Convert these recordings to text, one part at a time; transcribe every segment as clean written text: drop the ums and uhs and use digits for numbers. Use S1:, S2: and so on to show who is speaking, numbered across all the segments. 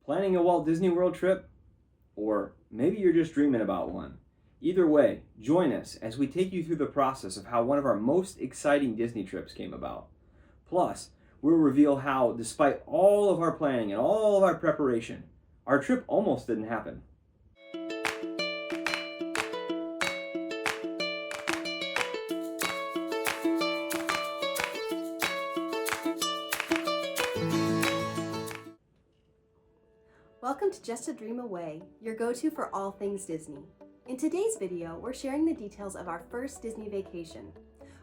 S1: Planning a Walt Disney World trip? Or maybe you're just dreaming about one. Either way, join us as we take you through the process of how one of our most exciting Disney trips came about. Plus, we'll reveal how, despite all of our planning and all of our preparation, our trip almost didn't happen.
S2: Welcome to Just a Dream Away, your go-to for all things Disney. In today's video, we're sharing the details of our first Disney vacation.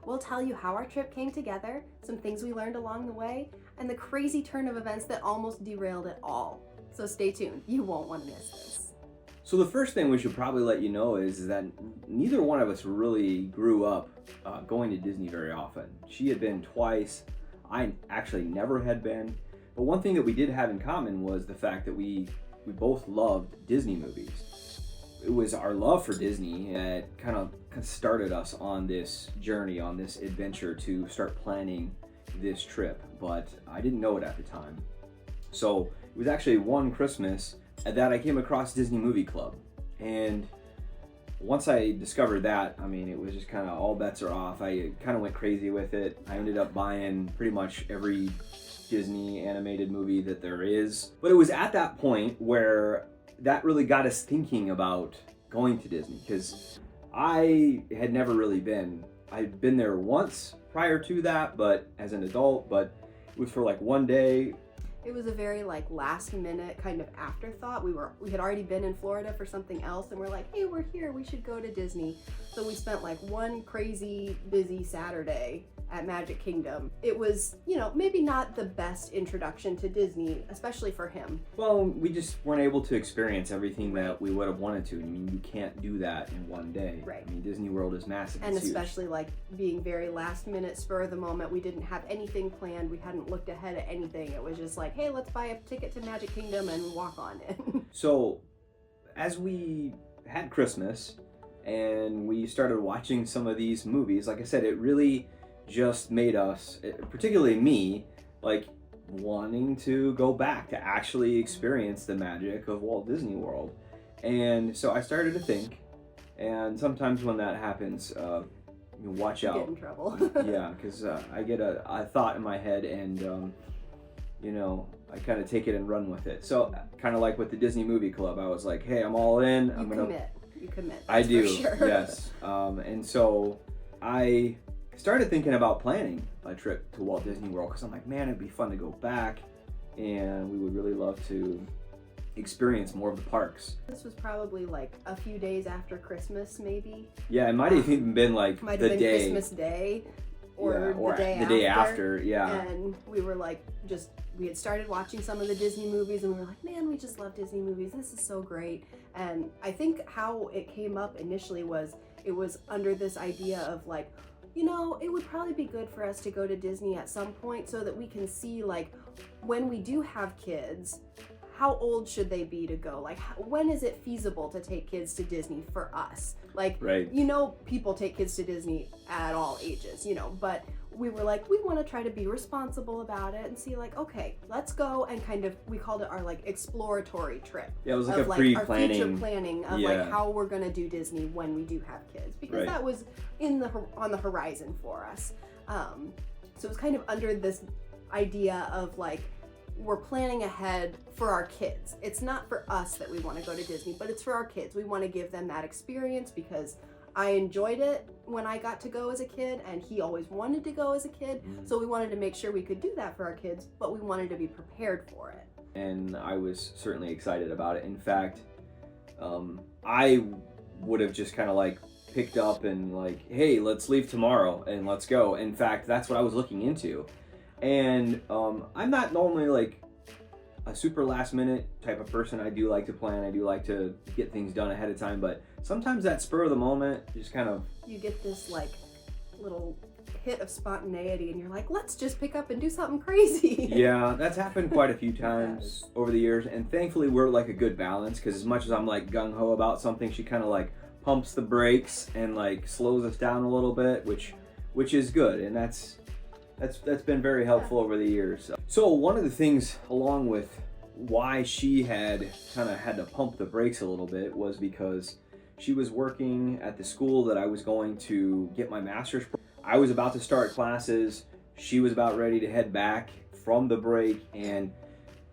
S2: We'll tell you how our trip came together, some things we learned along the way, and the crazy turn of events that almost derailed it all. So stay tuned, you won't want to miss this.
S1: So the first thing we should probably let you know is that neither one of us really grew up going to Disney very often. She had been twice, I actually never had been. But one thing that we did have in common was the fact that we both loved Disney movies. It was our love for Disney that kind of started us on this journey, on this adventure to start planning this trip, but I didn't know it at the time. So it was actually one Christmas that I came across Disney Movie Club. And once I discovered that, I mean, it was just kind of all bets are off. I kind of went crazy with it. I ended up buying pretty much every Disney animated movie that there is. But it was at that point where that really got us thinking about going to Disney, because I had never really been. I'd been there once prior to that, but as an adult, but it was for like one day.
S2: It was a very last minute kind of afterthought. We had already been in Florida for something else, and we're like, hey, we're here, we should go to Disney. So we spent one crazy busy Saturday at Magic Kingdom. It was, maybe not the best introduction to Disney, especially for him.
S1: Well, we just weren't able to experience everything that we would have wanted to. I mean, you can't do that in one day.
S2: Right.
S1: I mean, Disney World is massive.
S2: And
S1: it's
S2: especially
S1: huge.
S2: Being very last minute, spur of the moment. We didn't have anything planned. We hadn't looked ahead at anything. It was just hey, let's buy a ticket to Magic Kingdom and walk on in.
S1: So, as we had Christmas and we started watching some of these movies, like I said, it really just made us, particularly me, wanting to go back to actually experience the magic of Walt Disney World. And so I started to think, and sometimes when that happens, watch out.
S2: Get in trouble.
S1: Yeah, because I get a thought in my head, and I kind of take it and run with it. So kind of like with the Disney Movie Club, I was like, hey, I'm all in.
S2: You commit.
S1: I do,
S2: for sure.
S1: Yes. And so I started thinking about planning a trip to Walt Disney World, because I'm like, man, it'd be fun to go back, and we would really love to experience more of the parks.
S2: This was probably a few days after Christmas, maybe.
S1: Yeah, it might have even been
S2: might have been
S1: day.
S2: Christmas Day. Or
S1: the day after, yeah.
S2: And we were we had started watching some of the Disney movies, and we were like, man, we just love Disney movies. This is so great. And I think how it came up initially was, it was under this idea of it would probably be good for us to go to Disney at some point so that we can see when we do have kids, how old should they be to go? When is it feasible to take kids to Disney for us?
S1: Right.
S2: People take kids to Disney at all ages, but we were we want to try to be responsible about it and see okay, let's go, and we called it our exploratory trip.
S1: Yeah, it was
S2: of,
S1: a pre-planning.
S2: Our future planning of how we're going to do Disney when we do have kids, because that was on the horizon for us. So it was kind of under this idea of we're planning ahead for our kids. It's not for us that we want to go to Disney, but it's for our kids. We want to give them that experience, because I enjoyed it when I got to go as a kid, and he always wanted to go as a kid. Mm-hmm. So we wanted to make sure we could do that for our kids, but we wanted to be prepared for it.
S1: And I was certainly excited about it. In fact, I would have just kind of picked up and hey, let's leave tomorrow and let's go. In fact, that's what I was looking into. And I'm not normally a super last minute type of person. I do like to plan. I do like to get things done ahead of time. But sometimes that spur of the moment just kind of...
S2: You get this little hit of spontaneity, and you're let's just pick up and do something crazy.
S1: Yeah, that's happened quite a few times over the years. And thankfully we're a good balance, because as much as I'm gung-ho about something, she kind of pumps the brakes and slows us down a little bit, which is good. And that's been very helpful over the years. So one of the things, along with why she had kind of had to pump the brakes a little bit was because she was working at the school that I was going to get my master's. I was about to start classes. She was about ready to head back from the break, and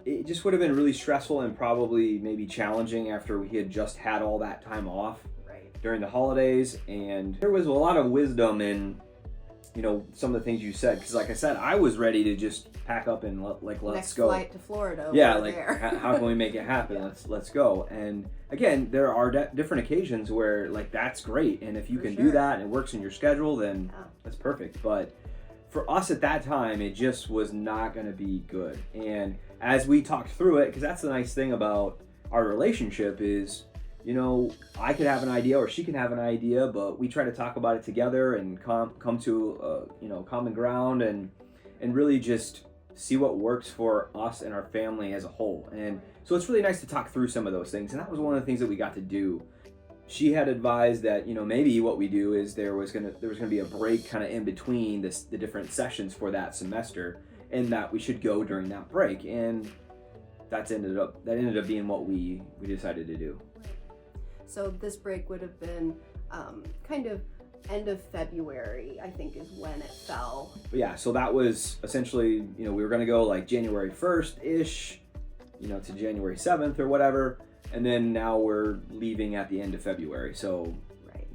S1: it just would have been really stressful and probably maybe challenging after we had just had all that time off during the holidays. And there was a lot of wisdom in, you know, some of the things you said, because like I said, I was ready to just pack up and let's
S2: Next
S1: go.
S2: Flight to Florida.
S1: Yeah, like how can we make it happen? Yeah. Let's go. And again, there are different occasions where like that's great, and if you can do that and it works in your schedule, then that's perfect. But for us at that time, it just was not going to be good. And as we talked through it, because that's the nice thing about our relationship is, you know, I could have an idea or she can have an idea, but we try to talk about it together and come to you know, common ground and really just see what works for us and our family as a whole. And so it's really nice to talk through some of those things, and that was one of the things that we got to do. She had advised that, you know, maybe what we do is there was gonna be a break kind of in between the different sessions for that semester, and that we should go during that break, and that ended up being what we decided to do.
S2: So this break would have been kind of end of February, I think, is when it fell.
S1: But yeah, so that was essentially, you know, we were going to go like January 1st-ish, you know, to January 7th or whatever, and then now we're leaving at the end of February. So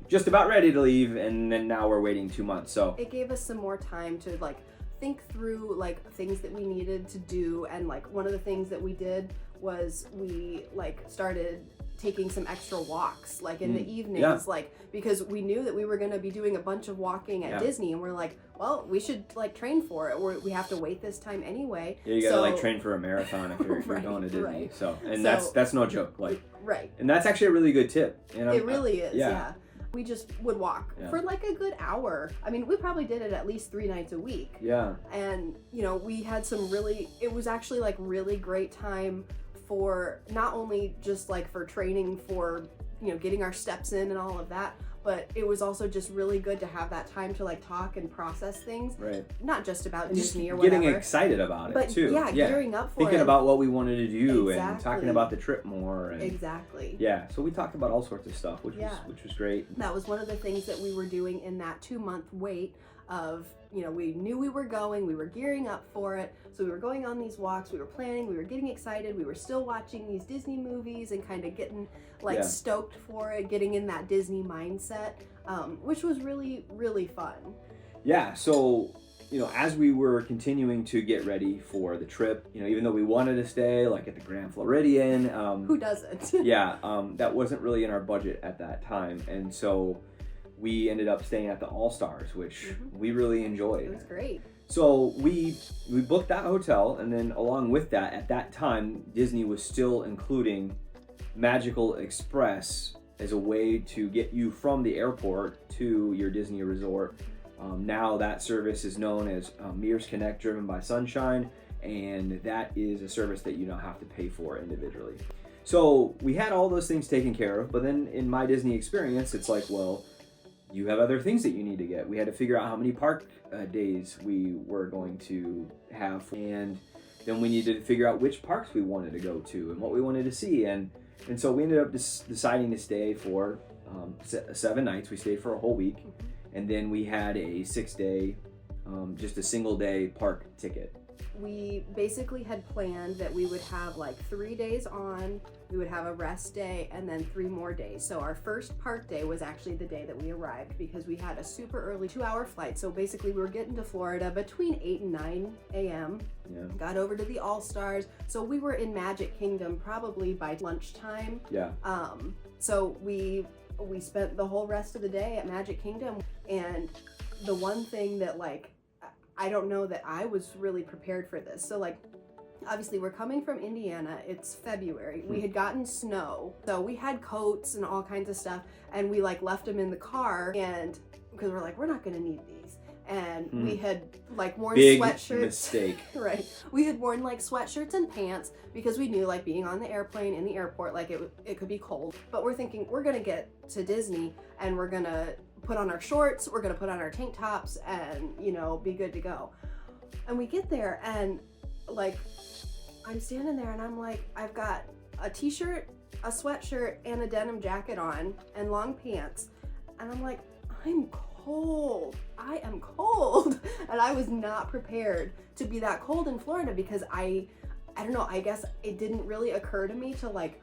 S1: just about ready to leave, and then now we're waiting 2 months. So
S2: it gave us some more time to like think through like things that we needed to do, and like one of the things that we did was we like started taking some extra walks like in the evenings, like because we knew that we were going to be doing a bunch of walking at Disney, and we're like, well, we should like train for it. We have to wait this time anyway.
S1: Yeah, you gotta like train for a marathon if you're going to Disney. So that's no joke. Like and that's actually a really good tip. And
S2: it really is. Yeah. We just would walk for like a good hour. I mean, we probably did it at least 3 nights a week. Yeah. And you know, we had it was actually like really great time for not only just like for training for, you know, getting our steps in and all of that, but it was also just really good to have that time to like talk and process things. Right. Not just about Disney or whatever.
S1: Getting excited about it too.
S2: Yeah, gearing up for
S1: Thinking about what we wanted to do and talking about the trip more. And, yeah, so we talked about all sorts of stuff, which was great.
S2: That was one of the things that we were doing in that 2-month wait of, you know, we knew we were going, we were gearing up for it, so we were going on these walks, we were planning, we were getting excited, we were still watching these Disney movies and kind of getting like stoked for it, getting in that Disney mindset, which was really, really fun.
S1: Yeah, so, you know, as we were continuing to get ready for the trip, you know, even though we wanted to stay like at the Grand Floridian,
S2: who doesn't?
S1: That wasn't really in our budget at that time, and so we ended up staying at the All-Stars, which we really enjoyed.
S2: It was great.
S1: So we booked that hotel, and then along with that, at that time, Disney was still including Magical Express as a way to get you from the airport to your Disney resort. Now that service is known as Mears Connect, driven by Sunshine, and that is a service that you don't have to pay for individually. So we had all those things taken care of, but then in my Disney experience, it's like, well, you have other things that you need to get. We had to figure out how many park days we were going to have, and then we needed to figure out which parks we wanted to go to and what we wanted to see, and so we ended up deciding to stay for 7 nights. We stayed for a whole week, and then we had a 6-day, just a single day park ticket.
S2: We basically had planned that we would have like 3 days on, we would have a rest day, and then 3 more days. So our first park day was actually the day that we arrived, because we had a super early 2-hour flight. So basically we were getting to Florida between 8 and 9 a.m. Got over to the All-Stars. So we were in Magic Kingdom probably by lunchtime. So we spent the whole rest of the day at Magic Kingdom. And the one thing that like, I don't know that I was really prepared for this. So like, obviously we're coming from Indiana, it's February, we had gotten snow, so we had coats and all kinds of stuff, and we like left them in the car, and because we're like, we're not gonna need these, and we had like worn sweatshirts.
S1: Mistake.
S2: Right, we had worn like sweatshirts and pants because we knew like being on the airplane in the airport, like it could be cold, but we're thinking we're gonna get to Disney and we're gonna put on our shorts, we're gonna put on our tank tops, and you know, be good to go. And we get there, and like, I'm standing there and I'm like, I've got a t-shirt, a sweatshirt, and a denim jacket on, and long pants. And I'm like, I'm cold. I am cold. And I was not prepared to be that cold in Florida because I don't know, I guess it didn't really occur to me to like,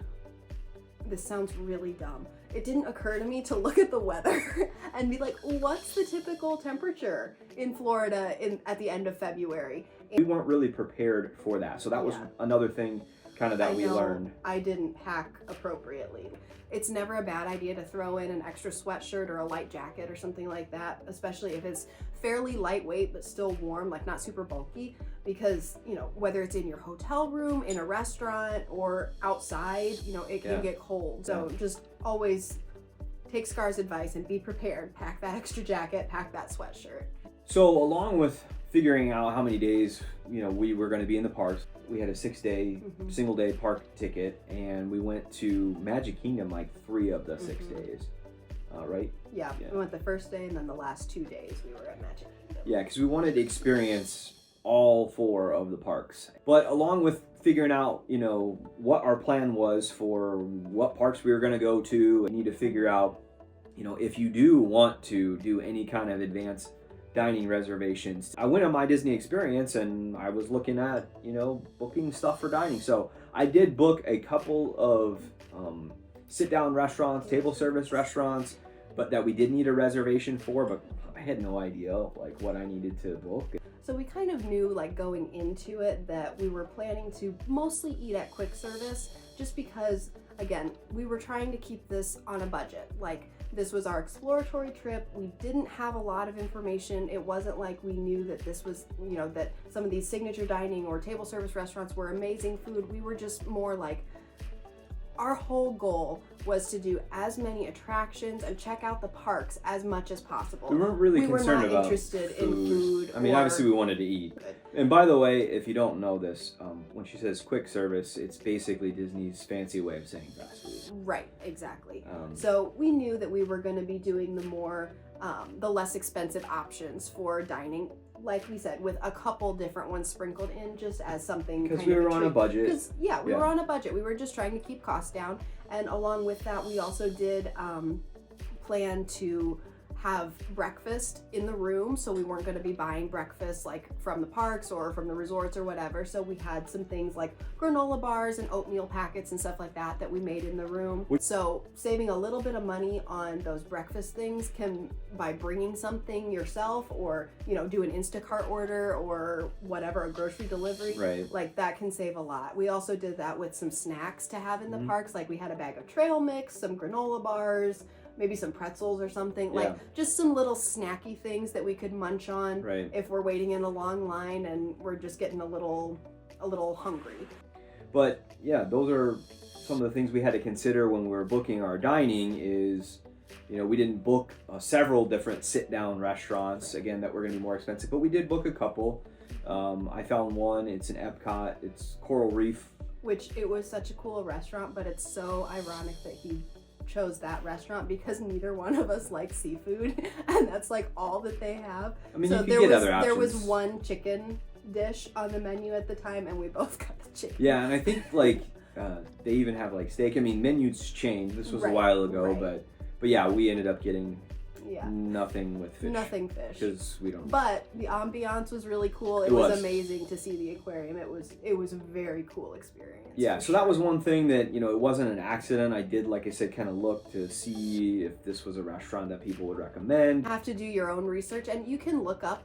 S2: this sounds really dumb. It didn't occur to me to look at the weather and be like, what's the typical temperature in Florida at the end of February?
S1: We weren't really prepared for that. So that was another thing kind of that we learned.
S2: I didn't pack appropriately. It's never a bad idea to throw in an extra sweatshirt or a light jacket or something like that, especially if it's fairly lightweight but still warm, like not super bulky, because, you know, whether it's in your hotel room, in a restaurant, or outside, you know, it can get cold. So just always take Scar's advice and be prepared. Pack that extra jacket, pack that sweatshirt.
S1: So along with figuring out how many days, you know, we were going to be in the parks, we had a 6-day, single-day park ticket, and we went to Magic Kingdom like 3 of the 6 days, right?
S2: Yeah, we went the first day, and then the last 2 days we were at Magic Kingdom.
S1: Yeah, because we wanted to experience all 4 of the parks. But along with figuring out, you know, what our plan was for what parks we were going to go to, we need to figure out, you know, if you do want to do any kind of advanced dining reservations. I went on My Disney Experience and I was looking at, you know, booking stuff for dining. So I did book a couple of sit-down restaurants, table service restaurants, but that we did need a reservation for, but I had no idea like what I needed to book.
S2: So we kind of knew, like, going into it that we were planning to mostly eat at quick service, just because, again, we were trying to keep this on a budget. Like, this was our exploratory trip. We didn't have a lot of information. It wasn't like we knew that this was, you know, that some of these signature dining or table service restaurants were amazing food. We were just more like, our whole goal was to do as many attractions and check out the parks as much as possible.
S1: We weren't really concerned about
S2: We were not interested in food.
S1: I mean, obviously we wanted to eat. And by the way, if you don't know this, when she says quick service, it's basically Disney's fancy way of saying fast food.
S2: Right, exactly. So we knew that we were going to be doing the less expensive options for dining, like we said, with a couple different ones sprinkled in just as something.
S1: Because we were on a budget.
S2: We were on a budget. We were just trying to keep costs down. And along with that, we also did plan to have breakfast in the room, so we weren't going to be buying breakfast like from the parks or from the resorts or whatever. So we had some things like granola bars and oatmeal packets and stuff like that we made in the room. So saving a little bit of money on those breakfast things can, by bringing something yourself, or, you know, do an Instacart order or whatever, a grocery delivery, like that can save a lot. We also did that with some snacks to have in the parks. Like we had a bag of trail mix, some granola bars, maybe some pretzels or something, like just some little snacky things that we could munch on if we're waiting in a long line and we're just getting a little hungry.
S1: But yeah, those are some of the things we had to consider when we were booking our dining. Is, you know, we didn't book several different sit-down restaurants, again, that were going to be more expensive, but we did book a couple. I found one, it's in Epcot, it's Coral Reef. Which,
S2: it was such a cool restaurant, but it's so ironic that he chose that restaurant because neither one of us like seafood, and that's like all that they have.
S1: I mean, so you could get other options.
S2: There was one chicken dish on the menu at the time, and we both got the chicken.
S1: Yeah, and I think like they even have like steak. I mean, menus changed. This was a while ago, but yeah, we ended up getting nothing with fish.
S2: Nothing fish.
S1: Because we don't.
S2: But the ambiance was really cool. It was amazing to see the aquarium. It was a very cool experience.
S1: Yeah, so that was one thing that, you know, it wasn't an accident. I did, like I said, kind of look to see if this was a restaurant that people would recommend.
S2: You have to do your own research, and you can look at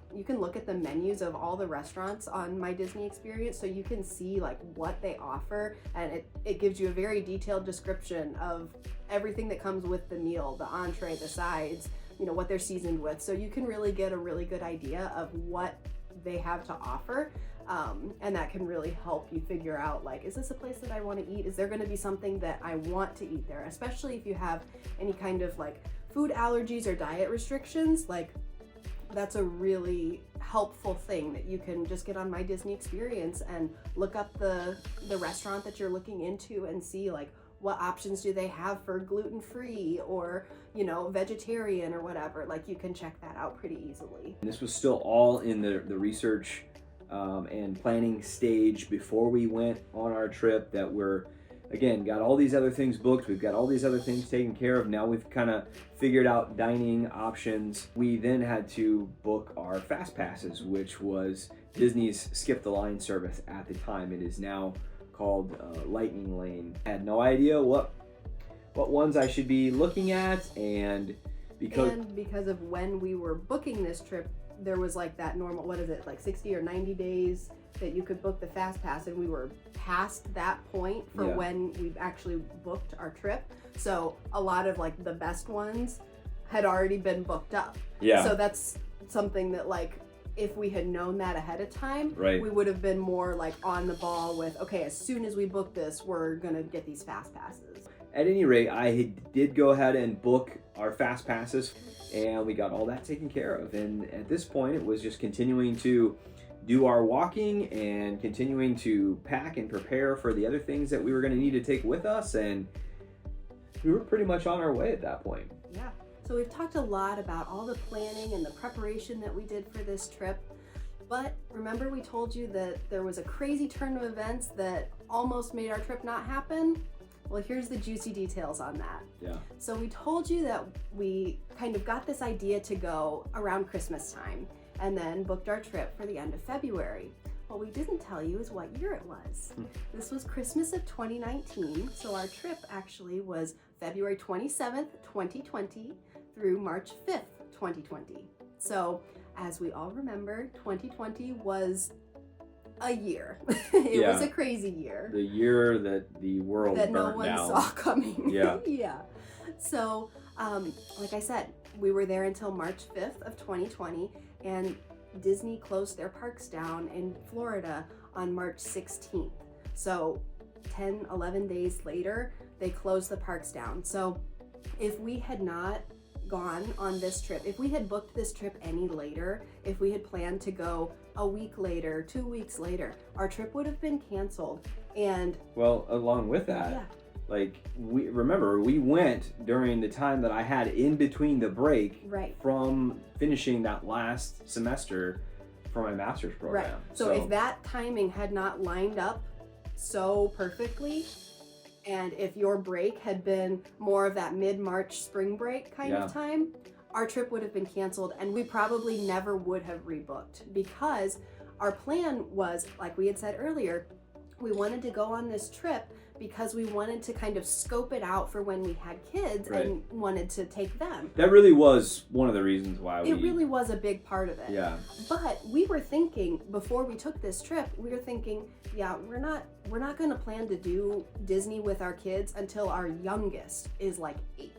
S2: the menus of all the restaurants on My Disney Experience, so you can see like what they offer, and it gives you a very detailed description of everything that comes with the meal, the entree, the sides, you know, what they're seasoned with. So you can really get a really good idea of what they have to offer. And that can really help you figure out, like, is this a place that I want to eat? Is there going to be something that I want to eat there? Especially if you have any kind of like food allergies or diet restrictions, like that's a really helpful thing that you can just get on My Disney Experience and look up the restaurant that you're looking into and see like what options do they have for gluten-free or, you know, vegetarian or whatever. Like you can check that out pretty easily.
S1: And this was still all in the research and planning stage before we went on our trip, that we're, again, got all these other things booked. We've got all these other things taken care of. Now we've kind of figured out dining options. We then had to book our fast passes, which was Disney's Skip the Line service at the time. It is now called Lightning Lane. I had no idea what ones I should be looking at, and because
S2: of when we were booking this trip, there was like that normal, what is it, like 60 or 90 days that you could book the fast pass, and we were past that point for when we actually booked our trip. So a lot of like the best ones had already been booked up.
S1: Yeah.
S2: So that's something that, like, if we had known that ahead of time,
S1: right,
S2: we would have been more like on the ball with, okay, as soon as we book this, we're gonna get these fast passes.
S1: At any rate, I did go ahead and book our fast passes, and we got all that taken care of. And at this point, it was just continuing to do our walking and continuing to pack and prepare for the other things that we were going to need to take with us, and we were pretty much on our way at that point.
S2: Yeah. So we've talked a lot about all the planning and the preparation that we did for this trip, but remember we told you that there was a crazy turn of events that almost made our trip not happen? Well, here's the juicy details on that.
S1: Yeah.
S2: So we told you that we kind of got this idea to go around Christmas time and then booked our trip for the end of February. What we didn't tell you is what year it was. This was Christmas of 2019, so our trip actually was February 27th, 2020 through March 5th, 2020. So as we all remember, 2020 was a year. It was a crazy year.
S1: The year that the world
S2: that
S1: burnt
S2: no one
S1: down.
S2: saw coming.
S1: Yeah.
S2: Yeah. So, like I said, we were there until March 5th of 2020, and Disney closed their parks down in Florida on March 16th. So 10, 11 days later, they closed the parks down. So if we had not gone on this trip, if we had booked this trip any later, if we had planned to go a week later, 2 weeks later, our trip would have been canceled. And
S1: well, along with that, like, we went during the time that I had in between the break from finishing that last semester for my master's program.
S2: Right. So if that timing had not lined up so perfectly, and if your break had been more of that mid-March spring break kind of time, our trip would have been canceled, and we probably never would have rebooked, because our plan was, like we had said earlier, we wanted to go on this trip because we wanted to kind of scope it out for when we had kids and wanted to take them.
S1: That really was one of the reasons why
S2: it really was a big part of it.
S1: Yeah.
S2: But we were thinking, before we took this trip, we were thinking, we're not going to plan to do Disney with our kids until our youngest is like 8.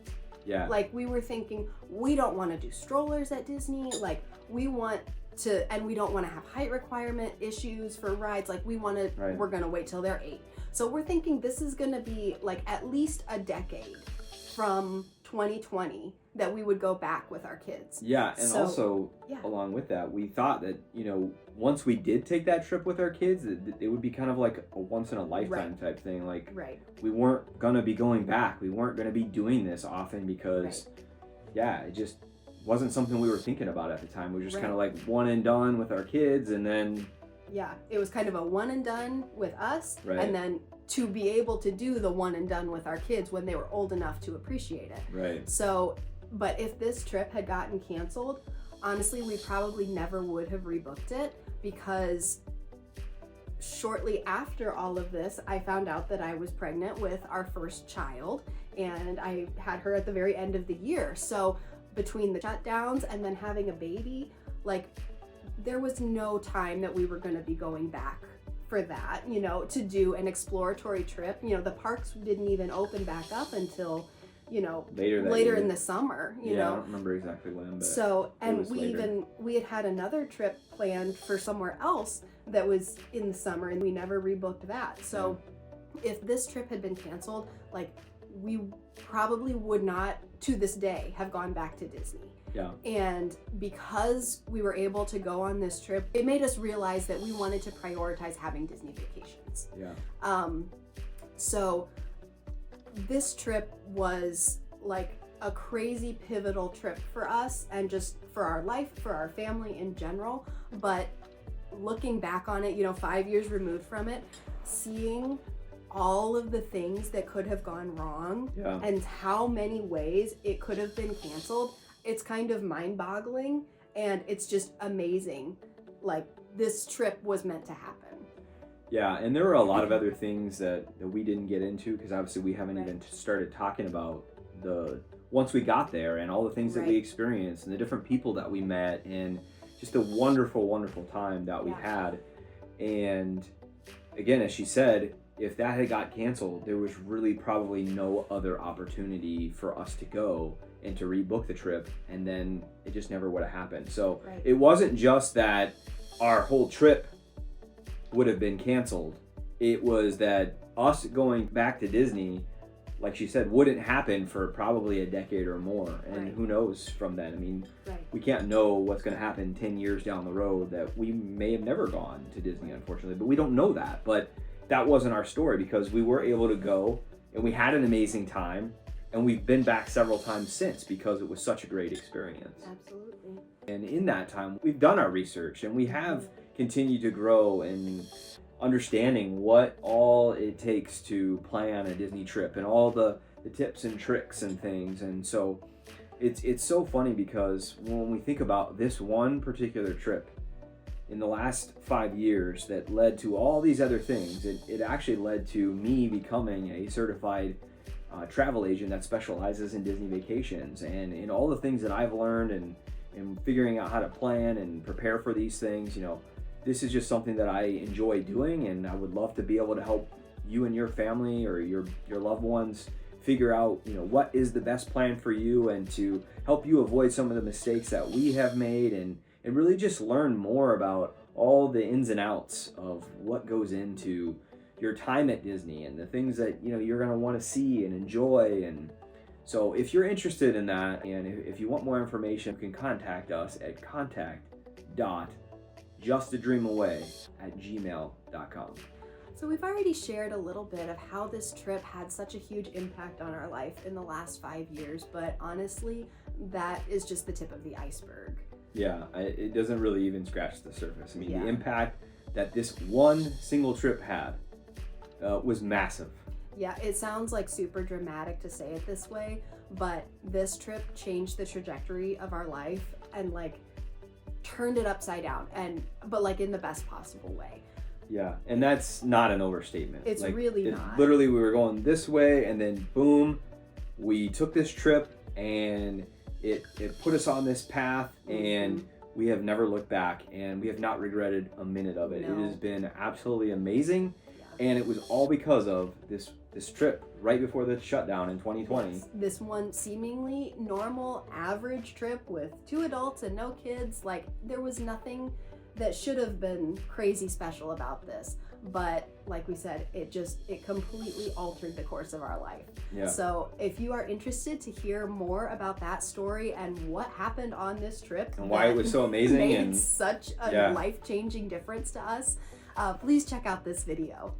S1: Yeah.
S2: Like, we were thinking, we don't want to do strollers at Disney. Like, we want to, and we don't want to have height requirement issues for rides. Like, we're going to wait till they're 8. So we're thinking this is going to be like at least a decade from 2020 that we would go back with our kids.
S1: Yeah, and also along with that, we thought that, once we did take that trip with our kids, it would be kind of like a once in a lifetime type thing. Like, we weren't going to be going back. We weren't going to be doing this often because, it just wasn't something we were thinking about at the time. We were just kind of like one and done with our kids, and then...
S2: Yeah, it was kind of a one and done with us, and then to be able to do the one and done with our kids when they were old enough to appreciate it.
S1: Right.
S2: So, but if this trip had gotten canceled, honestly, we probably never would have rebooked it, because shortly after all of this, I found out that I was pregnant with our first child, and I had her at the very end of the year. So between the shutdowns and then having a baby, like, there was no time that we were going to be going back for that, to do an exploratory trip. The parks didn't even open back up until, later in the summer,
S1: I don't remember exactly when, but
S2: so, and we had another trip planned for somewhere else that was in the summer, and we never rebooked that. So if this trip had been canceled, like, we probably would not, to this day, have gone back to Disney.
S1: Yeah.
S2: And because we were able to go on this trip, it made us realize that we wanted to prioritize having Disney vacations.
S1: Yeah.
S2: So this trip was like a crazy pivotal trip for us, and just for our life, for our family in general. But looking back on it, 5 years removed from it, seeing all of the things that could have gone wrong and how many ways it could have been canceled, it's kind of mind-boggling, and it's just amazing. Like, this trip was meant to happen.
S1: Yeah, and there were a lot of other things that we didn't get into, because obviously we haven't even started talking about once we got there and all the things that we experienced and the different people that we met and just the wonderful, wonderful time that we had. And again, as she said, if that had got canceled, there was really probably no other opportunity for us to go and to rebook the trip, and then it just never would have happened. So it wasn't just that our whole trip would have been canceled. It was that us going back to Disney, like she said, wouldn't happen for probably a decade or more. And who knows from then? I mean, we can't know what's going to happen 10 years down the road, that we may have never gone to Disney, unfortunately, but we don't know that. But that wasn't our story, because we were able to go and we had an amazing time, and we've been back several times since because it was such a great experience.
S2: Absolutely.
S1: And in that time, we've done our research, and we have continued to grow in understanding what all it takes to plan a Disney trip and all the tips and tricks and things. And so it's so funny, because when we think about this one particular trip in the last 5 years that led to all these other things, it actually led to me becoming a certified travel agent that specializes in Disney vacations, and in all the things that I've learned and figuring out how to plan and prepare for these things. This is just something that I enjoy doing, and I would love to be able to help you and your family or your loved ones figure out what is the best plan for you, and to help you avoid some of the mistakes that we have made, and really just learn more about all the ins and outs of what goes into your time at Disney and the things that you're going to want to see and enjoy. And so if you're interested in that, and if you want more information, you can contact us at contact.justadreamaway@gmail.com.
S2: So we've already shared a little bit of how this trip had such a huge impact on our life in the last 5 years, but honestly, that is just the tip of the iceberg.
S1: Yeah, it doesn't really even scratch the surface. I mean, the impact that this one single trip had was massive.
S2: Yeah, it sounds like super dramatic to say it this way, but this trip changed the trajectory of our life and turned it upside down, but in the best possible way.
S1: Yeah, and that's not an overstatement.
S2: It's really not.
S1: Literally, we were going this way, and then boom, we took this trip, and it put us on this path, and we have never looked back, and we have not regretted a minute of it. No. It has been absolutely amazing, and it was all because of this trip right before the shutdown in 2020.
S2: Yes. This one seemingly normal, average trip with 2 adults and no kids. There was nothing that should have been crazy special about this. But like we said, it completely altered the course of our life. Yeah. So if you are interested to hear more about that story and what happened on this trip
S1: and why it was so amazing
S2: made such a life-changing difference to us, please check out this video.